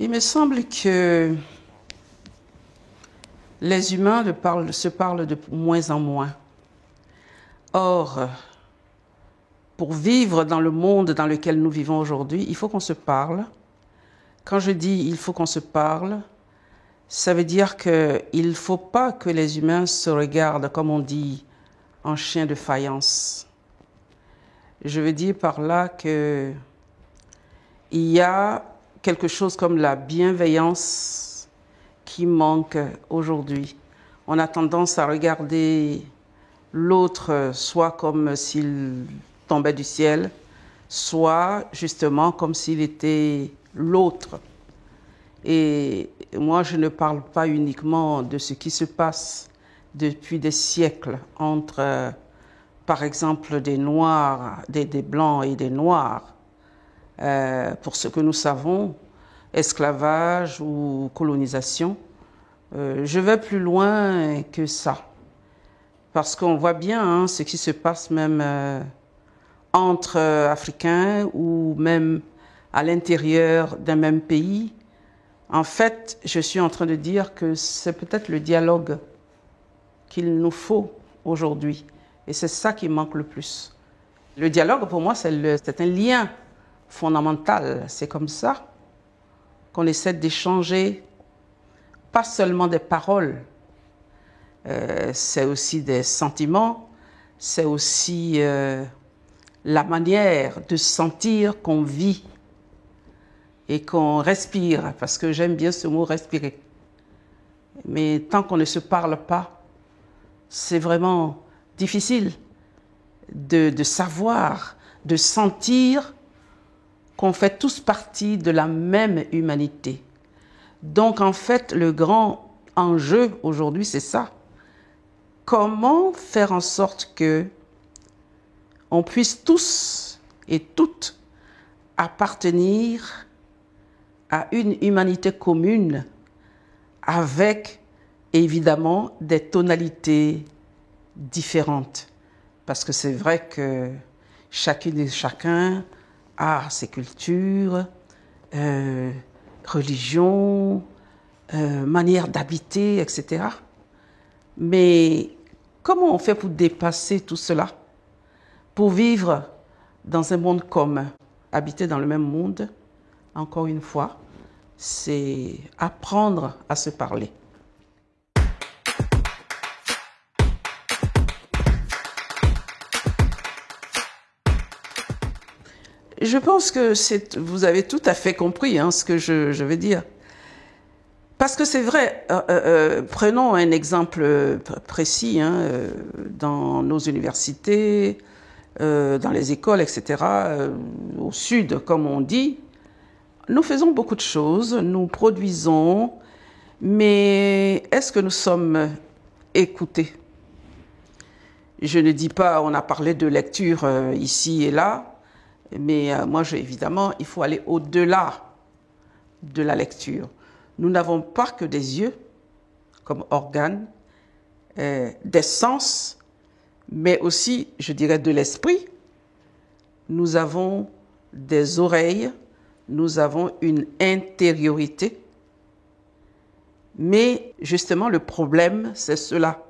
Il me semble que les humains se parlent de moins en moins. Or, pour vivre dans le monde dans lequel nous vivons aujourd'hui, il faut qu'on se parle. Quand je dis « il faut qu'on se parle », ça veut dire qu'il ne faut pas que les humains se regardent, comme on dit, en chien de faïence. Je veux dire par là qu'il y a quelque chose comme la bienveillance qui manque aujourd'hui. On a tendance à regarder l'autre soit comme s'il tombait du ciel, soit justement comme s'il était l'autre. Et moi, je ne parle pas uniquement de ce qui se passe depuis des siècles entre, par exemple, des Noirs, des Blancs et des Noirs. Pour ce que nous savons, esclavage ou colonisation. Je vais plus loin que ça. Parce qu'on voit bien ce qui se passe même entre Africains ou même à l'intérieur d'un même pays. En fait, je suis en train de dire que c'est peut-être le dialogue qu'il nous faut aujourd'hui. Et c'est ça qui manque le plus. Le dialogue, pour moi, c'est un lien fondamental. C'est comme ça qu'on essaie d'échanger, pas seulement des paroles, c'est aussi des sentiments, c'est aussi la manière de sentir qu'on vit et qu'on respire, parce que j'aime bien ce mot respirer. Mais tant qu'on ne se parle pas, c'est vraiment difficile de savoir, de sentir qu'on fait tous partie de la même humanité. Donc en fait, le grand enjeu aujourd'hui, c'est ça. Comment faire en sorte que on puisse tous et toutes appartenir à une humanité commune avec évidemment des tonalités différentes. Parce que c'est vrai que chacune et chacun a ses cultures, religions, manière d'habiter, etc. Mais comment on fait pour dépasser tout cela? Pour vivre dans un monde commun, habiter dans le même monde, encore une fois, c'est apprendre à se parler. Je pense que vous avez tout à fait compris ce que je veux dire. Parce que c'est vrai, prenons un exemple précis, dans nos universités, dans les écoles, etc., au sud, comme on dit, nous faisons beaucoup de choses, nous produisons, mais est-ce que nous sommes écoutés? Je ne dis pas, on a parlé de lecture ici et là, mais moi, évidemment, il faut aller au-delà de la lecture. Nous n'avons pas que des yeux comme organes, des sens, mais aussi, je dirais, de l'esprit. Nous avons des oreilles, nous avons une intériorité. Mais justement, le problème, c'est cela.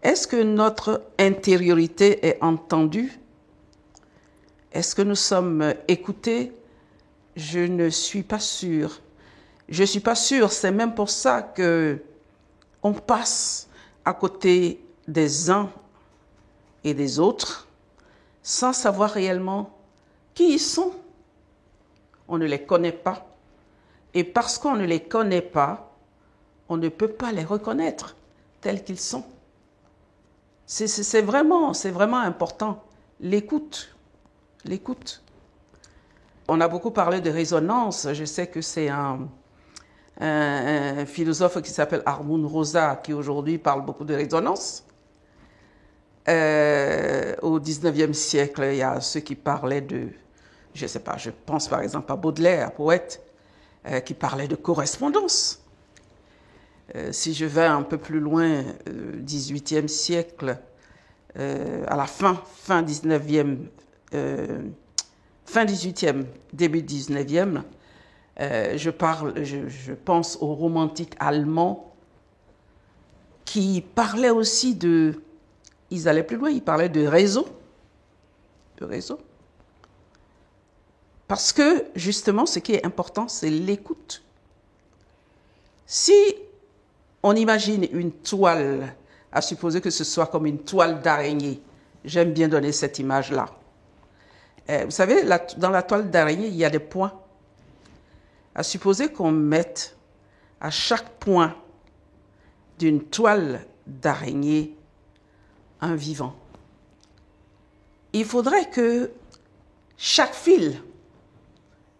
Est-ce que notre intériorité est entendue? Est-ce que nous sommes écoutés? Je ne suis pas sûre. Je ne suis pas sûre, c'est même pour ça qu'on passe à côté des uns et des autres sans savoir réellement qui ils sont. On ne les connaît pas. Et parce qu'on ne les connaît pas, on ne peut pas les reconnaître tels qu'ils sont. C'est vraiment important. L'écoute. L'écoute. On a beaucoup parlé de résonance. Je sais que c'est un philosophe qui s'appelle Armand Rosa qui aujourd'hui parle beaucoup de résonance. Au 19e siècle, il y a ceux qui parlaient de, je ne sais pas, je pense par exemple à Baudelaire, poète, qui parlait de correspondance. Si je vais un peu plus loin, 18e siècle, à la fin 19e, fin 18e, début 19e, Je pense aux romantiques allemands qui parlaient aussi de... Ils allaient plus loin, ils parlaient de réseau. De réseau. Parce que, justement, ce qui est important, c'est l'écoute. Si on imagine une toile, à supposer que ce soit comme une toile d'araignée, j'aime bien donner cette image-là. Vous savez, dans la toile d'araignée, il y a des points. À supposer qu'on mette à chaque point d'une toile d'araignée un vivant. Il faudrait que chaque fil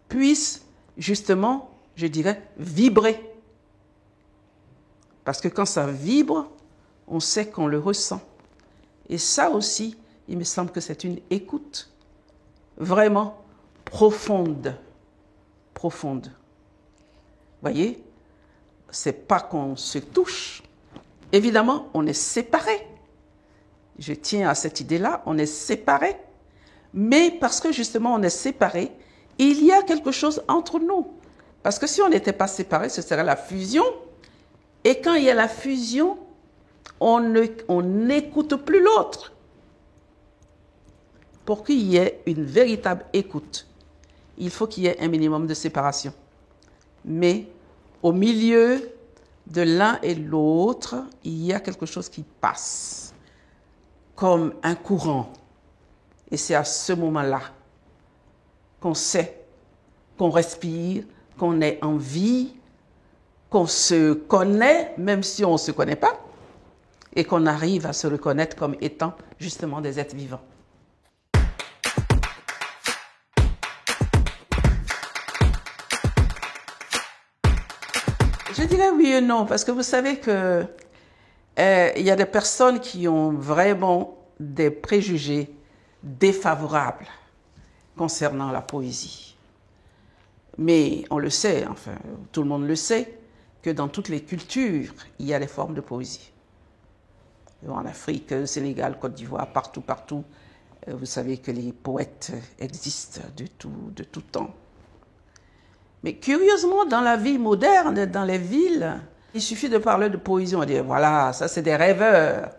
puisse justement, je dirais, vibrer. Parce que quand ça vibre, on sait qu'on le ressent. Et ça aussi, il me semble que c'est une écoute vraiment profonde. Profonde. Voyez, c'est pas qu'on se touche. Évidemment, on est séparés. Je tiens à cette idée-là, on est séparés. Mais parce que justement on est séparés, il y a quelque chose entre nous. Parce que si on n'était pas séparés, ce serait la fusion. Et quand il y a la fusion, on n'écoute plus l'autre. Pour qu'il y ait une véritable écoute, il faut qu'il y ait un minimum de séparation. Mais au milieu de l'un et l'autre, il y a quelque chose qui passe, comme un courant. Et c'est à ce moment-là qu'on sait, qu'on respire, qu'on est en vie, qu'on se connaît, même si on ne se connaît pas, et qu'on arrive à se reconnaître comme étant justement des êtres vivants. Je dirais oui et non, parce que vous savez que il y a des personnes qui ont vraiment des préjugés défavorables concernant la poésie. Mais on le sait, enfin, tout le monde le sait, que dans toutes les cultures, il y a des formes de poésie. En Afrique, Sénégal, Côte d'Ivoire, partout, vous savez que les poètes existent de tout temps. Mais curieusement, dans la vie moderne, dans les villes, il suffit de parler de poésie, on dit voilà, ça c'est des rêveurs.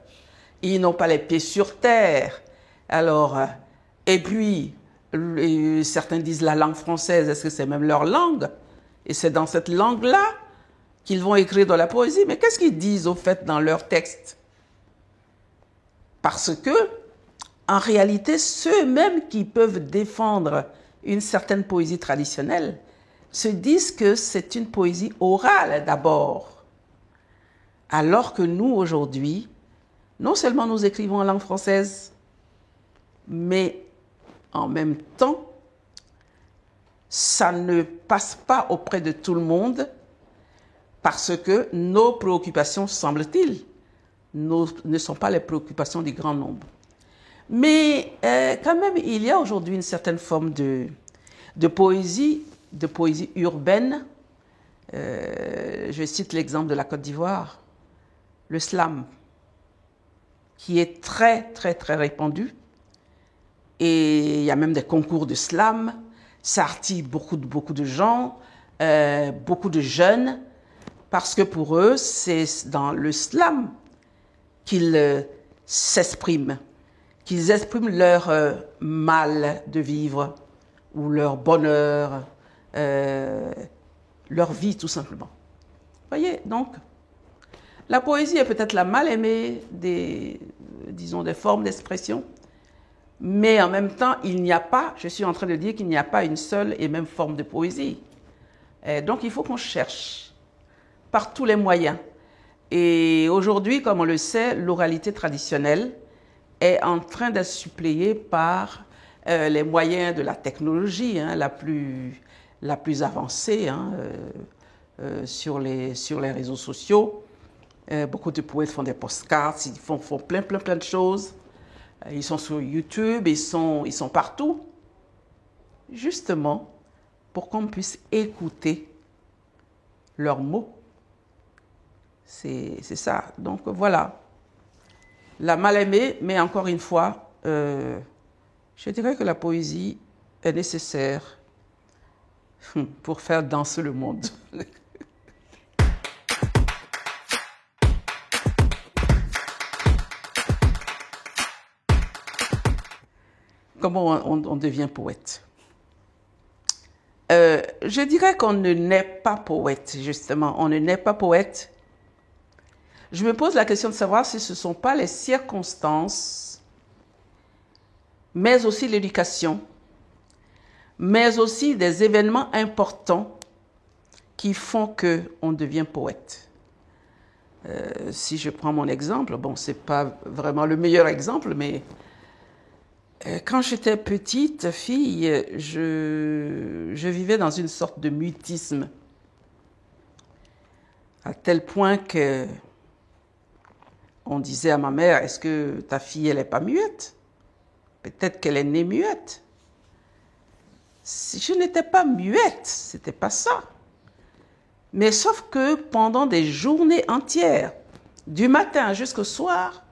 Ils n'ont pas les pieds sur terre. Alors, et puis, certains disent la langue française, est-ce que c'est même leur langue? Et c'est dans cette langue-là qu'ils vont écrire de la poésie. Mais qu'est-ce qu'ils disent au fait dans leur texte? Parce que, en réalité, ceux-mêmes qui peuvent défendre une certaine poésie traditionnelle se disent que c'est une poésie orale d'abord. Alors que nous, aujourd'hui, non seulement nous écrivons en langue française, mais en même temps, ça ne passe pas auprès de tout le monde parce que nos préoccupations, semble-t-il, ne sont pas les préoccupations du grand nombre. Mais quand même, il y a aujourd'hui une certaine forme de poésie urbaine. Je cite l'exemple de la Côte d'Ivoire, le slam, qui est très répandu. Et il y a même des concours de slam. Ça attire beaucoup de gens, beaucoup de jeunes, parce que pour eux, c'est dans le slam qu'ils s'expriment, qu'ils expriment leur mal de vivre ou leur bonheur, leur vie tout simplement. Vous voyez, donc, la poésie est peut-être la mal aimée des formes d'expression, mais en même temps, il n'y a pas, je suis en train de dire qu'il n'y a pas une seule et même forme de poésie. Donc, il faut qu'on cherche par tous les moyens. Et aujourd'hui, comme on le sait, l'oralité traditionnelle est en train d'être suppléée par les moyens de la technologie, la plus avancée sur les réseaux sociaux. Beaucoup de poètes font des postcards, ils font plein de choses. Ils sont sur YouTube, ils sont partout. Justement, pour qu'on puisse écouter leurs mots. C'est ça. Donc voilà. La mal-aimée, mais encore une fois, je dirais que la poésie est nécessaire. pour faire danser le monde. Comment on devient poète? Je dirais qu'on ne naît pas poète, justement. On ne naît pas poète. Je me pose la question de savoir si ce ne sont pas les circonstances, mais aussi l'éducation, mais aussi des événements importants qui font qu'on devient poète. Si je prends mon exemple, bon, ce n'est pas vraiment le meilleur exemple, mais quand j'étais petite fille, je vivais dans une sorte de mutisme, à tel point que on disait à ma mère, est-ce que ta fille, elle n'est pas muette? Peut-être qu'elle est née muette. Je n'étais pas muette, c'était pas ça. Mais sauf que pendant des journées entières, du matin jusqu'au soir,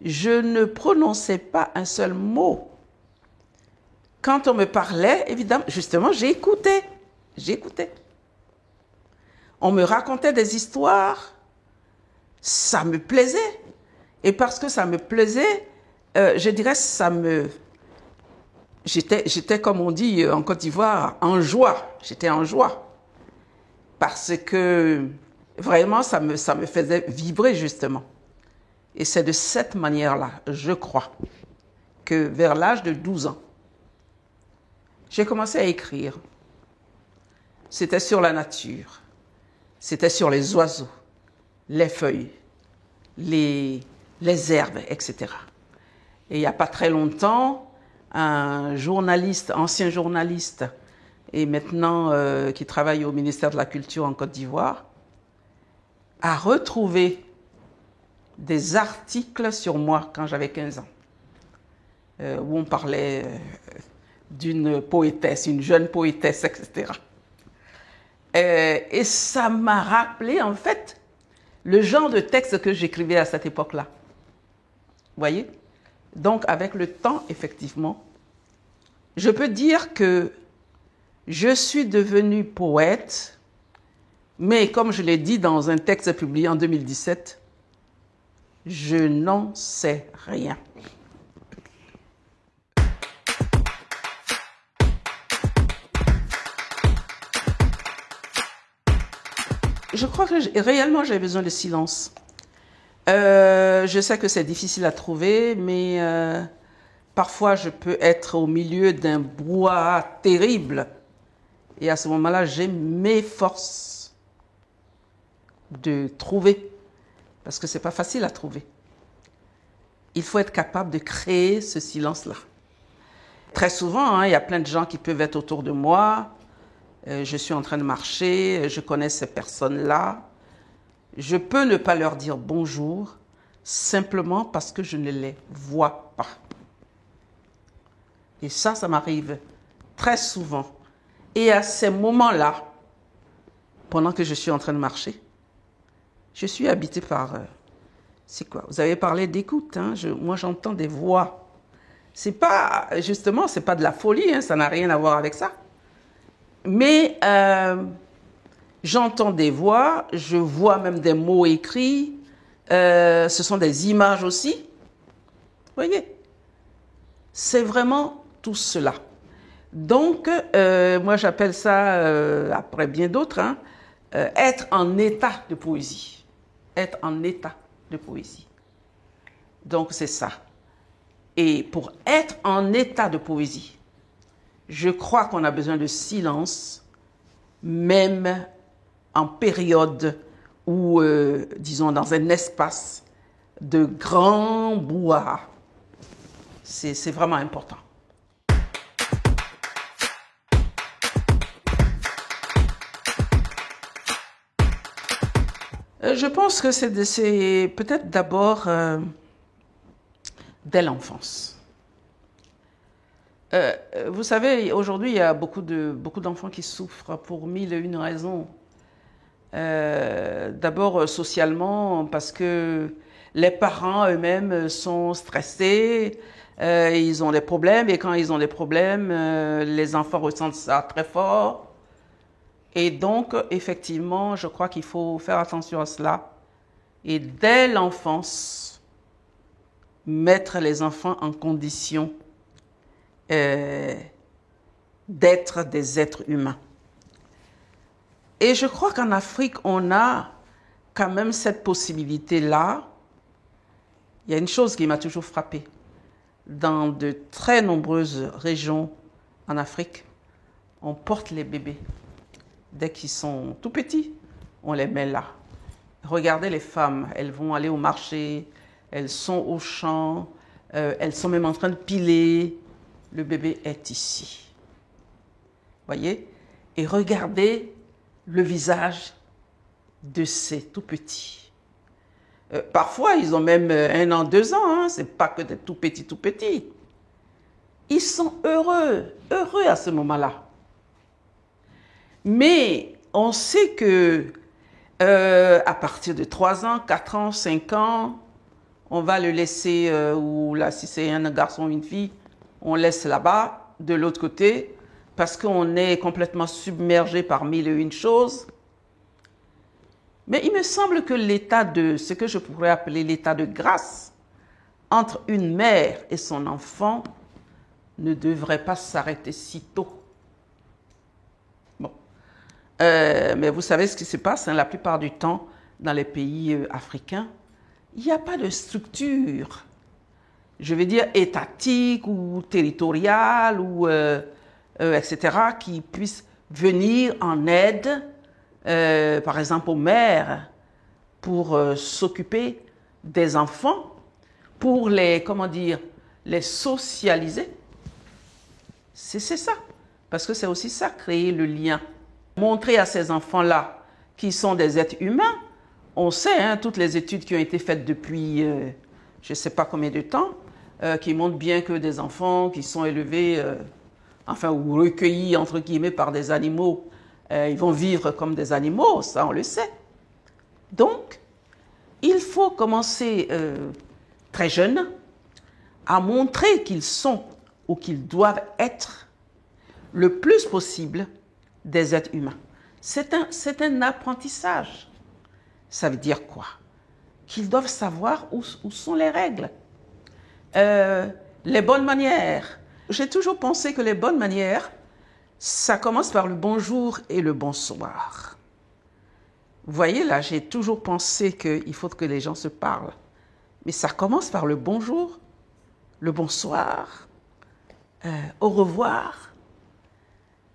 je ne prononçais pas un seul mot. Quand on me parlait, évidemment, justement, j'écoutais. On me racontait des histoires, ça me plaisait. Et parce que ça me plaisait, je dirais, j'étais, comme on dit en Côte d'Ivoire, en joie. J'étais en joie. Parce que vraiment, ça me faisait vibrer, justement. Et c'est de cette manière-là, je crois, que vers l'âge de 12 ans, j'ai commencé à écrire. C'était sur la nature, c'était sur les oiseaux, les feuilles, les herbes, etc. Et il n'y a pas très longtemps, un journaliste, ancien journaliste, et maintenant qui travaille au ministère de la Culture en Côte d'Ivoire, a retrouvé des articles sur moi quand j'avais 15 ans, où on parlait d'une poétesse, une jeune poétesse, etc. Et ça m'a rappelé, en fait, le genre de texte que j'écrivais à cette époque-là. Vous voyez? Donc, avec le temps, effectivement, je peux dire que je suis devenue poète, mais comme je l'ai dit dans un texte publié en 2017, je n'en sais rien. Je crois que réellement j'ai besoin de silence. Je sais que c'est difficile à trouver, mais parfois je peux être au milieu d'un brouhaha terrible. Et à ce moment-là, j'ai mes forces de trouver. Parce que ce n'est pas facile à trouver. Il faut être capable de créer ce silence-là. Très souvent, il y a plein de gens qui peuvent être autour de moi. Je suis en train de marcher, je connais ces personnes-là. Je peux ne pas leur dire bonjour, simplement parce que je ne les vois pas. Et ça m'arrive très souvent. Et à ces moments-là, pendant que je suis en train de marcher, je suis habitée par... c'est quoi? Vous avez parlé d'écoute, hein? Moi j'entends des voix. C'est pas, justement, c'est pas de la folie, hein? Ça n'a rien à voir avec ça. Mais j'entends des voix, je vois même des mots écrits, ce sont des images aussi. Vous voyez? C'est vraiment tout cela. Donc, moi j'appelle ça, après bien d'autres, hein, être en état de poésie. Être en état de poésie. Donc c'est ça. Et pour être en état de poésie, je crois qu'on a besoin de silence, même en période où, disons, dans un espace de grand brouhaha. C'est vraiment important. Je pense que c'est peut-être d'abord dès l'enfance. Vous savez, aujourd'hui, il y a beaucoup d'enfants qui souffrent pour mille et une raisons. D'abord socialement, parce que les parents eux-mêmes sont stressés, ils ont des problèmes, et quand ils ont des problèmes, les enfants ressentent ça très fort. Et donc, effectivement, je crois qu'il faut faire attention à cela. Et dès l'enfance, mettre les enfants en condition d'être des êtres humains. Et je crois qu'en Afrique, on a quand même cette possibilité-là. Il y a une chose qui m'a toujours frappée. Dans de très nombreuses régions en Afrique, on porte les bébés. Dès qu'ils sont tout petits, on les met là. Regardez les femmes, elles vont aller au marché, elles sont au champ, elles sont même en train de piler. Le bébé est ici. Voyez? Et regardez le visage de ces tout petits. Parfois, ils ont même 1 an, 2 ans. Hein. Ce n'est pas que des tout petits, tout petits. Ils sont heureux à ce moment-là. Mais on sait que à partir de 3 ans, 4 ans, 5 ans, on va le laisser, ou là, si c'est un garçon ou une fille, on laisse là-bas, de l'autre côté, parce qu'on est complètement submergé par 1001 choses. Mais il me semble que l'état de, ce que je pourrais appeler l'état de grâce entre une mère et son enfant ne devrait pas s'arrêter si tôt. Bon. Mais vous savez ce qui se passe, hein, la plupart du temps, dans les pays africains, il n'y a pas de structure, je veux dire étatique ou territoriale, ou, etc., qui puisse venir en aide, par exemple aux mères, pour s'occuper des enfants, pour les, comment dire, les socialiser. C'est ça, parce que c'est aussi ça, créer le lien. Montrer à ces enfants-là qui sont des êtres humains. On sait, hein, toutes les études qui ont été faites depuis je ne sais pas combien de temps, qui montrent bien que des enfants qui sont élevés, enfin, ou recueillis, entre guillemets, par des animaux, ils vont vivre comme des animaux, ça on le sait. Donc, il faut commencer très jeune à montrer qu'ils sont ou qu'ils doivent être le plus possible des êtres humains. C'est un apprentissage. Ça veut dire quoi? Qu'ils doivent savoir où sont les règles, les bonnes manières. J'ai toujours pensé que les bonnes manières, ça commence par le bonjour et le bonsoir. Vous voyez, là, j'ai toujours pensé qu'il faut que les gens se parlent. Mais ça commence par le bonjour, le bonsoir, au revoir.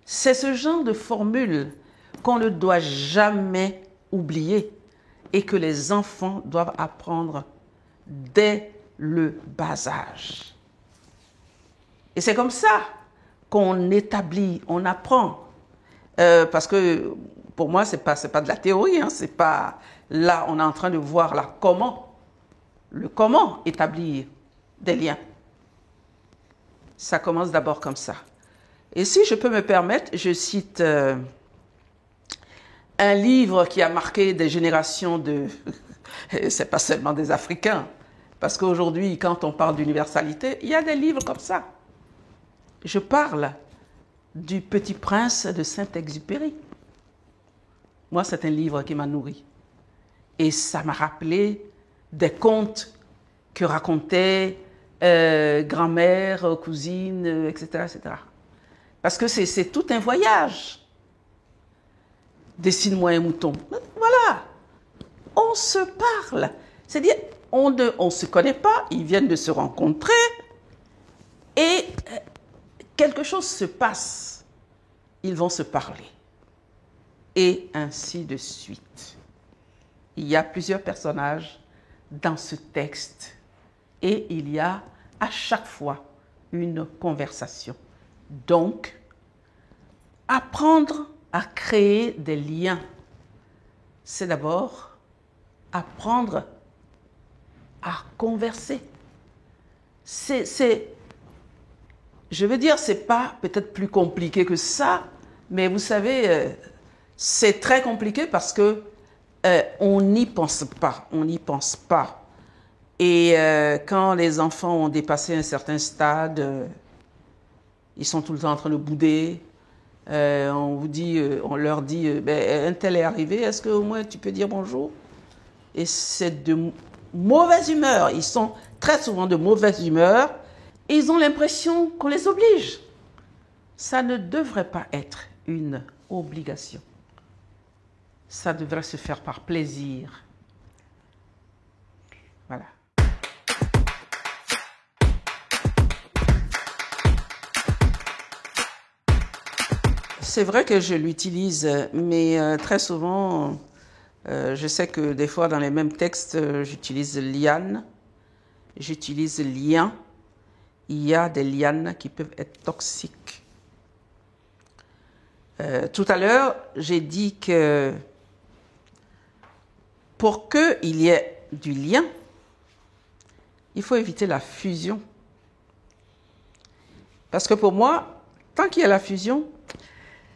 C'est ce genre de formule qu'on ne doit jamais oublier et que les enfants doivent apprendre dès le bas âge. Et c'est comme ça qu'on établit, on apprend. Parce que pour moi, c'est pas de la théorie, hein, c'est pas... Là, on est en train de voir là comment établir des liens. Ça commence d'abord comme ça. Et si je peux me permettre, je cite un livre qui a marqué des générations de... c'est pas seulement des Africains. Parce qu'aujourd'hui, quand on parle d'universalité, il y a des livres comme ça. Je parle du Petit Prince de Saint-Exupéry. Moi, c'est un livre qui m'a nourri. Et ça m'a rappelé des contes que racontaient grand-mère, cousine, etc., etc. Parce que c'est tout un voyage. Dessine-moi un mouton. Voilà. On se parle. C'est-à-dire, on ne se connaît pas, ils viennent de se rencontrer et quelque chose se passe. Ils vont se parler. Et ainsi de suite. Il y a plusieurs personnages dans ce texte et il y a à chaque fois une conversation. Donc, apprendre à créer des liens, c'est d'abord apprendre à converser. Je veux dire, c'est pas peut-être plus compliqué que ça, mais vous savez, c'est très compliqué parce que on n'y pense pas. Et quand les enfants ont dépassé un certain stade, ils sont tout le temps en train de bouder, On leur dit, ben, un tel est arrivé, est-ce qu'au moins tu peux dire bonjour? Et c'est de mauvaise humeur. Ils sont très souvent de mauvaise humeur. Et ils ont l'impression qu'on les oblige. Ça ne devrait pas être une obligation. Ça devrait se faire par plaisir. Voilà. C'est vrai que je l'utilise, mais très souvent, je sais que des fois dans les mêmes textes, j'utilise liane, j'utilise lien. Il y a des lianes qui peuvent être toxiques. Tout à l'heure, j'ai dit que pour qu'il y ait du lien, il faut éviter la fusion. Parce que pour moi, tant qu'il y a la fusion,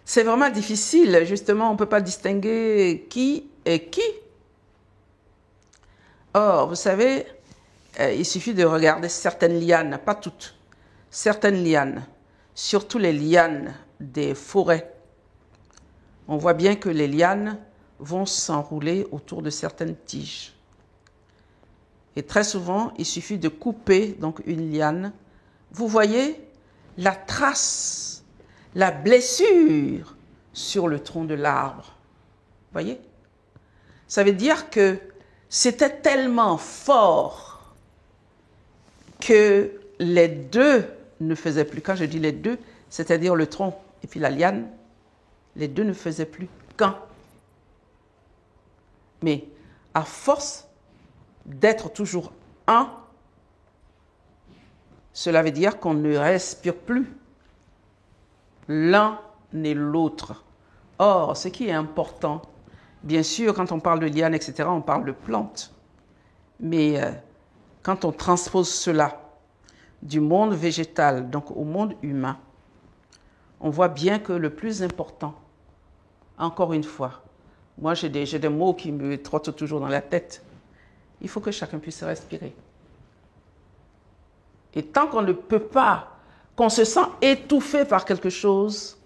c'est vraiment difficile. Justement, on ne peut pas distinguer qui est qui. Or, vous savez, il suffit de regarder certaines lianes, pas toutes, certaines lianes, surtout les lianes des forêts. On voit bien que les lianes vont s'enrouler autour de certaines tiges. Et très souvent, il suffit de couper donc une liane. Vous voyez la trace, la blessure sur le tronc de l'arbre. Voyez? Ça veut dire que c'était tellement fort que les deux ne faisaient plus. Quand je dis les deux, c'est-à-dire le tronc et puis la liane, les deux ne faisaient plus qu'un. Mais à force d'être toujours un, cela veut dire qu'on ne respire plus l'un et l'autre. Or, ce qui est important, bien sûr, quand on parle de liane, etc., on parle de plantes. Mais quand on transpose cela du monde végétal, donc au monde humain, on voit bien que le plus important, encore une fois, moi j'ai des mots qui me trottent toujours dans la tête. Il faut que chacun puisse respirer. Et tant qu'on ne peut pas, qu'on se sent étouffé par quelque chose,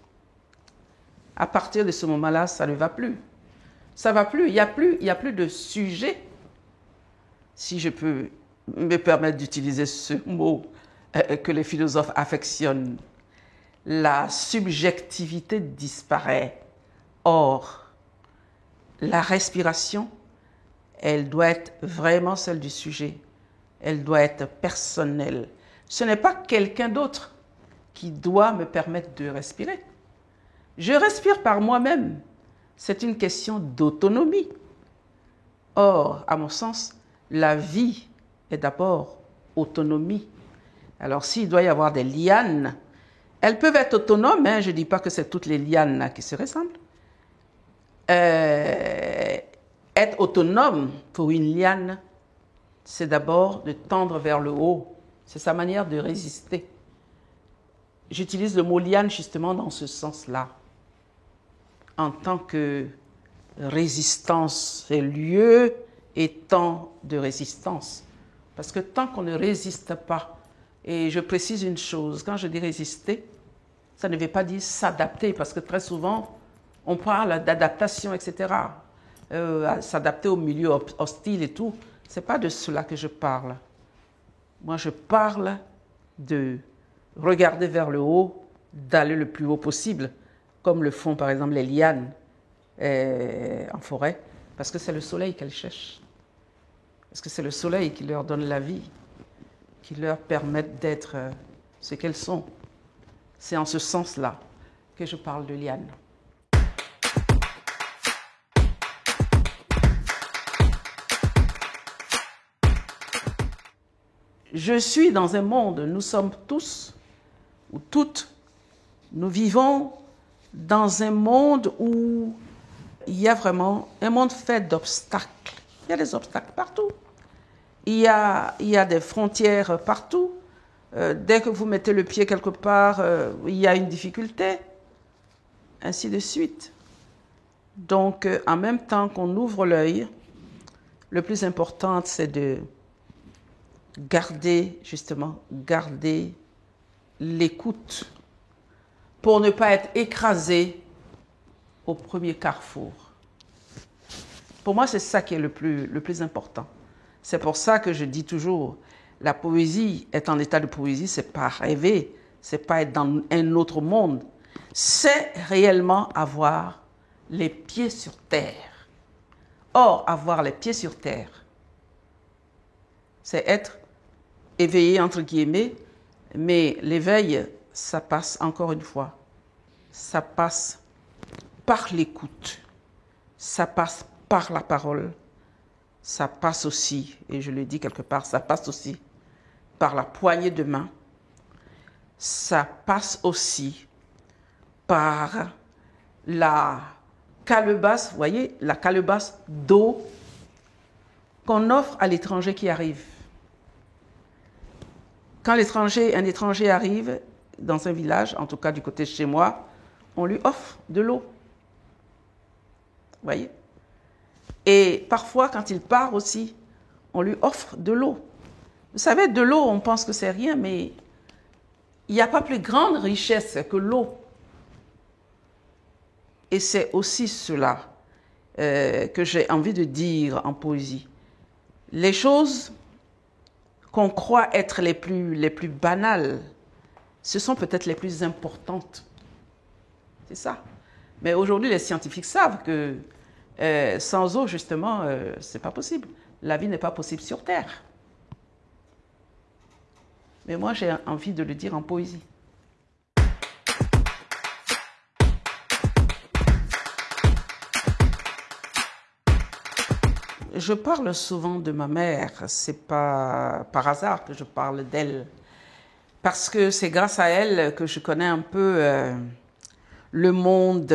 à partir de ce moment-là, ça ne va plus. Ça ne va plus. Il n'y a plus de sujet, si je peux me permettre d'utiliser ce mot que les philosophes affectionnent. La subjectivité disparaît. Or, la respiration, elle doit être vraiment celle du sujet. Elle doit être personnelle. Ce n'est pas quelqu'un d'autre qui doit me permettre de respirer. Je respire par moi-même. C'est une question d'autonomie. Or, à mon sens, la vie est d'abord autonomie. Alors, s'il doit y avoir des lianes, elles peuvent être autonomes, hein, je ne dis pas que c'est toutes les lianes là, qui se ressemblent. Être autonome pour une liane, c'est d'abord de tendre vers le haut. C'est sa manière de résister. J'utilise le mot liane justement dans ce sens-là. En tant que résistance, c'est lieu et temps de résistance. Parce que tant qu'on ne résiste pas, et je précise une chose, quand je dis résister, ça ne veut pas dire s'adapter, parce que très souvent, on parle d'adaptation, etc. S'adapter au milieu hostile et tout. Ce n'est pas de cela que je parle. Moi, je parle de regarder vers le haut, d'aller le plus haut possible, comme le font par exemple les lianes en forêt, parce que c'est le soleil qu'elles cherchent. Parce que c'est le soleil qui leur donne la vie, qui leur permet d'être ce qu'elles sont. C'est en ce sens-là que je parle de lianes. Je suis dans un monde, nous sommes tous, ou toutes, nous vivons dans un monde où il y a vraiment un monde fait d'obstacles. Il y a des obstacles partout. Il y a des frontières partout. Dès que vous mettez le pied quelque part, il y a une difficulté, ainsi de suite. Donc, en même temps qu'on ouvre l'œil, le plus important, c'est de garder l'écoute pour ne pas être écrasé au premier carrefour. Pour moi, c'est ça qui est le plus important. C'est pour ça que je dis toujours, la poésie, être en état de poésie, c'est pas rêver, c'est pas être dans un autre monde, c'est réellement avoir les pieds sur terre. Or, avoir les pieds sur terre, c'est être éveillé, entre guillemets, mais l'éveil, ça passe encore une fois, ça passe par l'écoute, ça passe par la parole, ça passe aussi, et je le dis quelque part, ça passe aussi par la poignée de main, ça passe aussi par la calebasse, vous voyez, la calebasse d'eau qu'on offre à l'étranger qui arrive. Quand un étranger arrive dans un village, en tout cas du côté de chez moi, on lui offre de l'eau. Vous voyez? Et parfois, quand il part aussi, on lui offre de l'eau. Vous savez, de l'eau, on pense que c'est rien, mais il n'y a pas plus grande richesse que l'eau. Et c'est aussi cela que j'ai envie de dire en poésie. Les choses qu'on croit être les plus banales, ce sont peut-être les plus importantes. C'est ça. Mais aujourd'hui, les scientifiques savent que sans eau, justement, c'est pas possible. La vie n'est pas possible sur Terre. Mais moi, j'ai envie de le dire en poésie. Je parle souvent de ma mère, c'est pas par hasard que je parle d'elle, parce que c'est grâce à elle que je connais un peu le monde,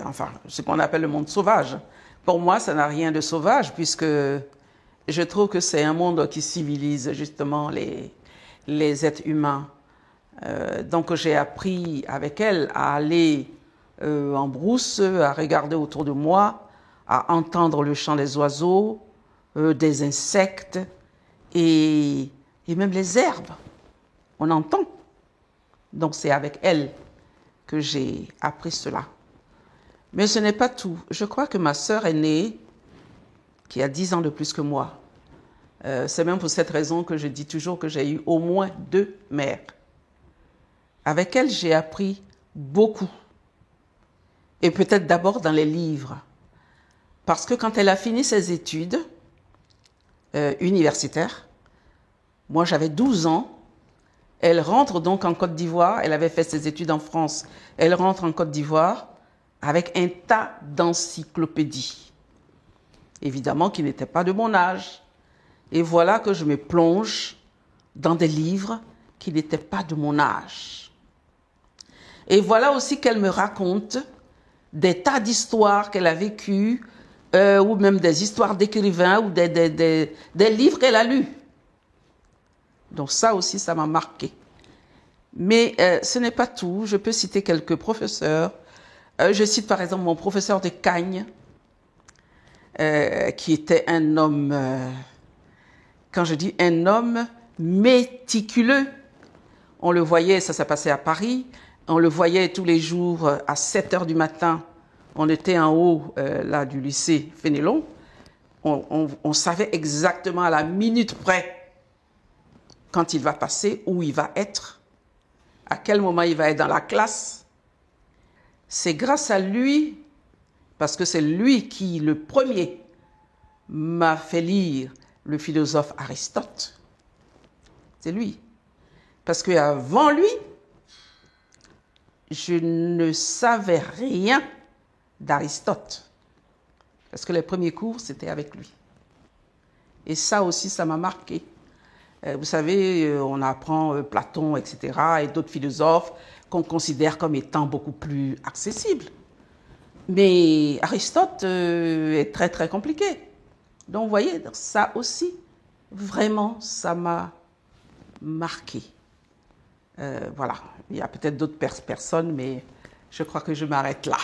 enfin, ce qu'on appelle le monde sauvage. Pour moi, ça n'a rien de sauvage, puisque je trouve que c'est un monde qui civilise justement les êtres humains. Donc j'ai appris avec elle à aller en brousse, à regarder autour de moi, à entendre le chant des oiseaux, des insectes et même les herbes. On entend. Donc c'est avec elle que j'ai appris cela. Mais ce n'est pas tout. Je crois que ma sœur aînée, qui a 10 ans de plus que moi, c'est même pour cette raison que je dis toujours que j'ai eu au moins 2 mères. Avec elle, j'ai appris beaucoup. Et peut-être d'abord dans les livres. Parce que quand elle a fini ses études universitaires, moi j'avais 12 ans, elle rentre donc en Côte d'Ivoire, elle avait fait ses études en France, elle rentre en Côte d'Ivoire avec un tas d'encyclopédies, évidemment qui n'étaient pas de mon âge. Et voilà que je me plonge dans des livres qui n'étaient pas de mon âge. Et voilà aussi qu'elle me raconte des tas d'histoires qu'elle a vécues, ou même des histoires d'écrivains, ou des livres qu'elle a lus. Donc ça aussi, ça m'a marqué. Mais ce n'est pas tout. Je peux citer quelques professeurs. Je cite par exemple mon professeur de Cagne, qui était un homme, quand je dis un homme méticuleux, on le voyait, ça s'est passé à Paris, on le voyait tous les jours à 7 heures du matin. On était en haut là, du lycée Fénélon. On savait exactement à la minute près quand il va passer, où il va être, à quel moment il va être dans la classe. C'est grâce à lui, parce que c'est lui qui, le premier, m'a fait lire le philosophe Aristote. C'est lui. Parce qu'avant lui, je ne savais rien d'Aristote. Parce que les premiers cours, c'était avec lui. Et ça aussi, ça m'a marqué. Vous savez, on apprend Platon, etc., et d'autres philosophes qu'on considère comme étant beaucoup plus accessibles. Mais Aristote est très, très compliqué. Donc, vous voyez, ça aussi, vraiment, ça m'a marqué. Voilà, il y a peut-être d'autres personnes, mais je crois que je m'arrête là.